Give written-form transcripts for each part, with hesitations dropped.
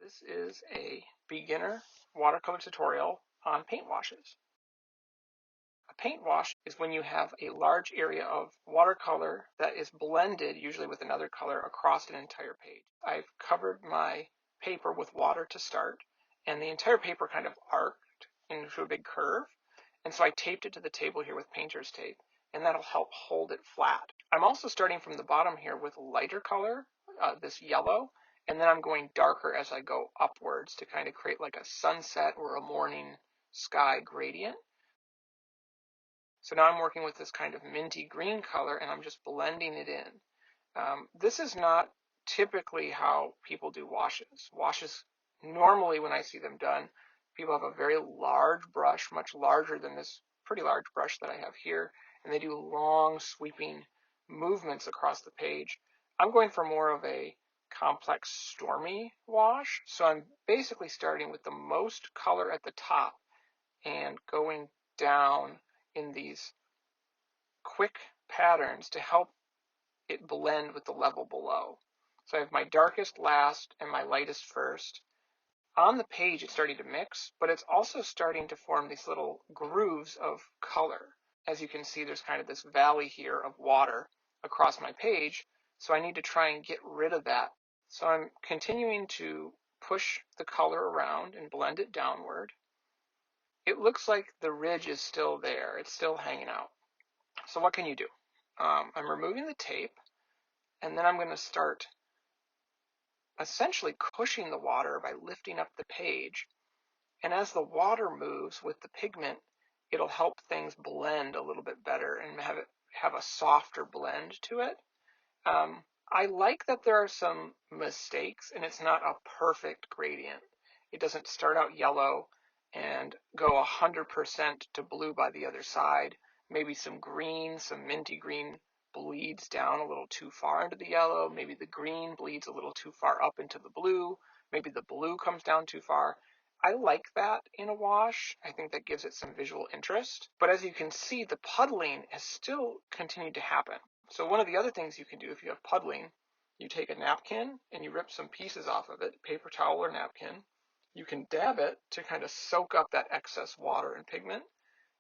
This is a beginner watercolor tutorial on paint washes. A paint wash is when you have a large area of watercolor that is blended, usually with another color, across an entire page. I've covered my paper with water to start, and the entire paper kind of arced into a big curve, and so I taped it to the table here with painter's tape, and that'll help hold it flat. I'm also starting from the bottom here with lighter color, this yellow, and then I'm going darker as I go upwards to kind of create like a sunset or a morning sky gradient. So now I'm working with this kind of minty green color, and I'm just blending it in. This is not typically how people do washes. Washes, normally when I see them done, people have a very large brush, much larger than this pretty large brush that I have here, and they do long sweeping movements across the page. I'm going for more of a complex stormy wash, so I'm basically starting with the most color at the top and going down in these quick patterns to help it blend with the level below. So I have my darkest last and my lightest first. On the page it's starting to mix, but it's also starting to form these little grooves of color. As you can see, there's kind of this valley here of water across my page, so I need to try and get rid of that. So I'm continuing to push the color around and blend it downward. It looks like the ridge is still there. It's still hanging out. So what can you do? I'm removing the tape, and then I'm going to start essentially pushing the water by lifting up the page. And as the water moves with the pigment, it'll help things blend a little bit better and have a softer blend to it. I like that there are some mistakes, and it's not a perfect gradient. It doesn't start out yellow and go 100% to blue by the other side. Maybe some green, some minty green bleeds down a little too far into the yellow. Maybe the green bleeds a little too far up into the blue. Maybe the blue comes down too far. I like that in a wash. I think that gives it some visual interest. But as you can see, the puddling has still continued to happen. So one of the other things you can do if you have puddling, you take a napkin and you rip some pieces off of it, paper towel or napkin. You can dab it to kind of soak up that excess water and pigment.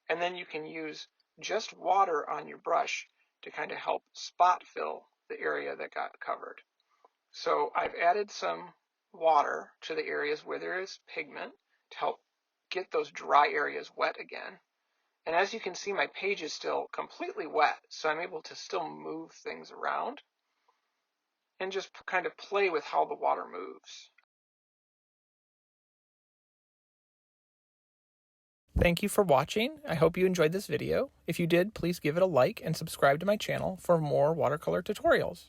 And then you can use just water on your brush to kind of help spot fill the area that got covered. So I've added some water to the areas where there is pigment to help get those dry areas wet again. And as you can see, my page is still completely wet, so I'm able to still move things around and just kind of play with how the water moves. Thank you for watching. I hope you enjoyed this video. If you did, please give it a like and subscribe to my channel for more watercolor tutorials.